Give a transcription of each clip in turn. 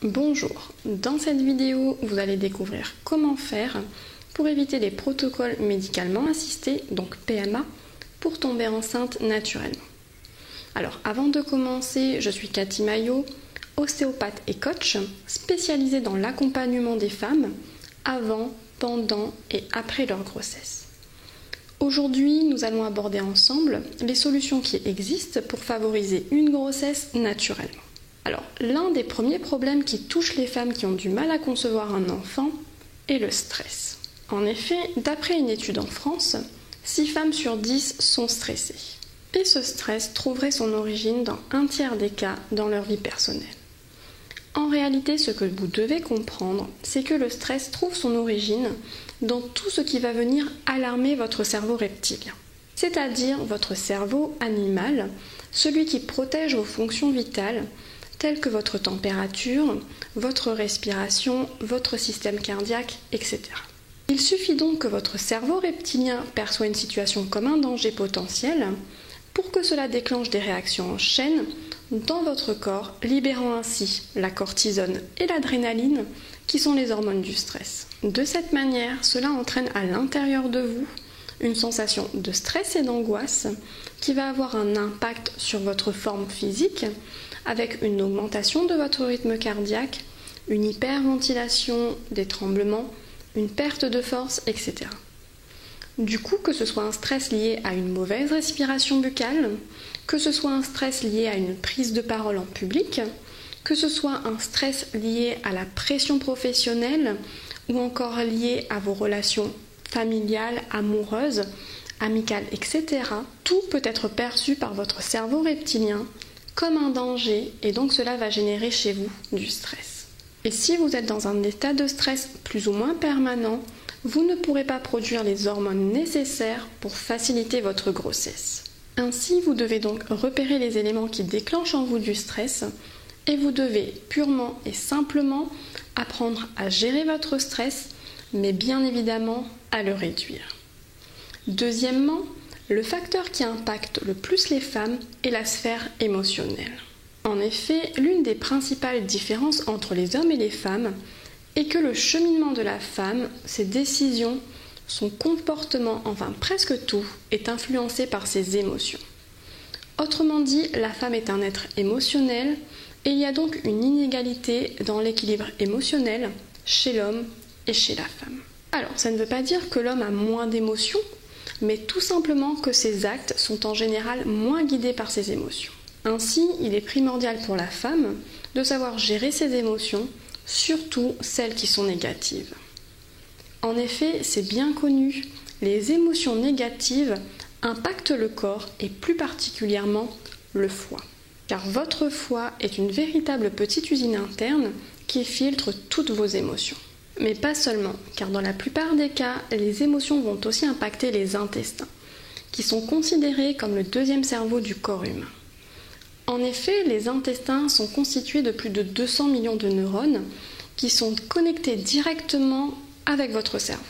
Bonjour, dans cette vidéo, vous allez découvrir comment faire pour éviter les protocoles médicalement assistés, donc PMA, pour tomber enceinte naturellement. Alors, avant de commencer, je suis Cathy Maillot, ostéopathe et coach, spécialisée dans l'accompagnement des femmes avant, pendant et après leur grossesse. Aujourd'hui, nous allons aborder ensemble les solutions qui existent pour favoriser une grossesse naturellement. Alors, l'un des premiers problèmes qui touchent les femmes qui ont du mal à concevoir un enfant est le stress. En effet, d'après une étude en France, 6 femmes sur 10 sont stressées. Et ce stress trouverait son origine dans un tiers des cas dans leur vie personnelle. En réalité, ce que vous devez comprendre, c'est que le stress trouve son origine dans tout ce qui va venir alarmer votre cerveau reptilien, c'est-à-dire votre cerveau animal, celui qui protège vos fonctions vitales, telles que votre température, votre respiration, votre système cardiaque, etc. Il suffit donc que votre cerveau reptilien perçoit une situation comme un danger potentiel pour que cela déclenche des réactions en chaîne dans votre corps, libérant ainsi la cortisone et l'adrénaline qui sont les hormones du stress. De cette manière, cela entraîne à l'intérieur de vous une sensation de stress et d'angoisse qui va avoir un impact sur votre forme physique avec une augmentation de votre rythme cardiaque, une hyperventilation, des tremblements, une perte de force, etc. Du coup, que ce soit un stress lié à une mauvaise respiration buccale, que ce soit un stress lié à une prise de parole en public, que ce soit un stress lié à la pression professionnelle ou encore lié à vos relations familiales, amoureuses, amicales, etc., tout peut être perçu par votre cerveau reptilien comme un danger et donc cela va générer chez vous du stress. Et si vous êtes dans un état de stress plus ou moins permanent, vous ne pourrez pas produire les hormones nécessaires pour faciliter votre grossesse. Ainsi, vous devez donc repérer les éléments qui déclenchent en vous du stress et vous devez purement et simplement apprendre à gérer votre stress, mais bien évidemment à le réduire. Deuxièmement, le facteur qui impacte le plus les femmes est la sphère émotionnelle. En effet, l'une des principales différences entre les hommes et les femmes est que le cheminement de la femme, ses décisions, son comportement, enfin presque tout, est influencé par ses émotions. Autrement dit, la femme est un être émotionnel et il y a donc une inégalité dans l'équilibre émotionnel chez l'homme et chez la femme. Alors, ça ne veut pas dire que l'homme a moins d'émotions, mais tout simplement que ses actes sont en général moins guidés par ses émotions. Ainsi, il est primordial pour la femme de savoir gérer ses émotions, surtout celles qui sont négatives. En effet, c'est bien connu, les émotions négatives impactent le corps et plus particulièrement le foie. Car votre foie est une véritable petite usine interne qui filtre toutes vos émotions. Mais pas seulement, car dans la plupart des cas, les émotions vont aussi impacter les intestins, qui sont considérés comme le deuxième cerveau du corps humain. En effet, les intestins sont constitués de plus de 200 millions de neurones qui sont connectés directement avec votre cerveau.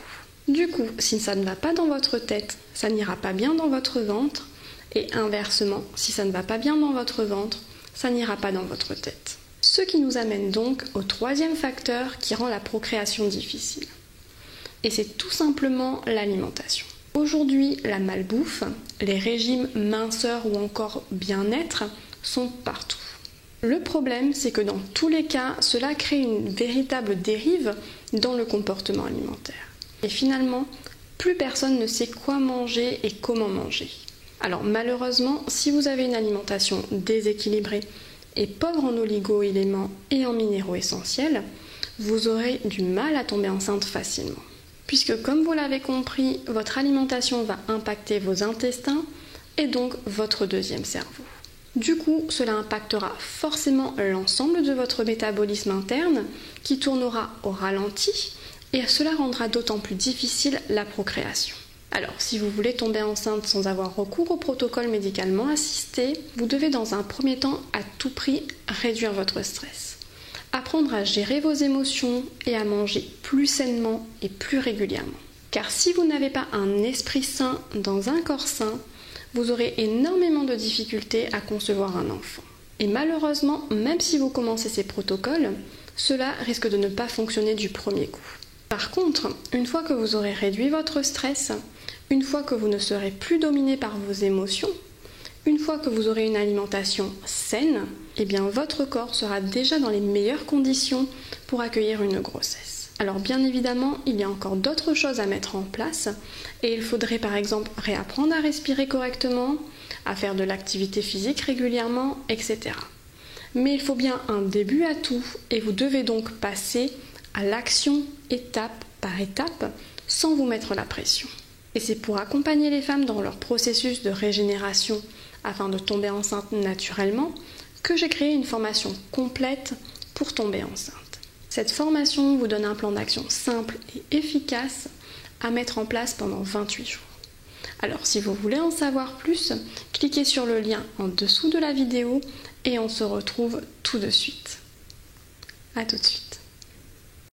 Du coup, si ça ne va pas dans votre tête, ça n'ira pas bien dans votre ventre, et inversement, si ça ne va pas bien dans votre ventre, ça n'ira pas dans votre tête. Ce qui nous amène donc au troisième facteur qui rend la procréation difficile. Et c'est tout simplement l'alimentation. Aujourd'hui, la malbouffe, les régimes minceur ou encore bien-être sont partout. Le problème, c'est que dans tous les cas, cela crée une véritable dérive dans le comportement alimentaire. Et finalement, plus personne ne sait quoi manger et comment manger. Alors malheureusement, si vous avez une alimentation déséquilibrée et pauvre en oligo-éléments et en minéraux essentiels, vous aurez du mal à tomber enceinte facilement. Puisque comme vous l'avez compris, votre alimentation va impacter vos intestins et donc votre deuxième cerveau. Du coup, cela impactera forcément l'ensemble de votre métabolisme interne qui tournera au ralenti et cela rendra d'autant plus difficile la procréation. Alors, si vous voulez tomber enceinte sans avoir recours au protocole médicalement assisté, vous devez dans un premier temps à tout prix réduire votre stress. Apprendre à gérer vos émotions et à manger plus sainement et plus régulièrement. Car si vous n'avez pas un esprit sain dans un corps sain, vous aurez énormément de difficultés à concevoir un enfant. Et malheureusement, même si vous commencez ces protocoles, cela risque de ne pas fonctionner du premier coup. Par contre, une fois que vous aurez réduit votre stress, une fois que vous ne serez plus dominé par vos émotions, une fois que vous aurez une alimentation saine, eh bien votre corps sera déjà dans les meilleures conditions pour accueillir une grossesse. Alors bien évidemment, il y a encore d'autres choses à mettre en place et il faudrait par exemple réapprendre à respirer correctement, à faire de l'activité physique régulièrement, etc. Mais il faut bien un début à tout et vous devez donc passer à l'action étape par étape sans vous mettre la pression. Et c'est pour accompagner les femmes dans leur processus de régénération afin de tomber enceinte naturellement que j'ai créé une formation complète pour tomber enceinte. Cette formation vous donne un plan d'action simple et efficace à mettre en place pendant 28 jours. Alors si vous voulez en savoir plus, cliquez sur le lien en dessous de la vidéo et on se retrouve tout de suite. À tout de suite.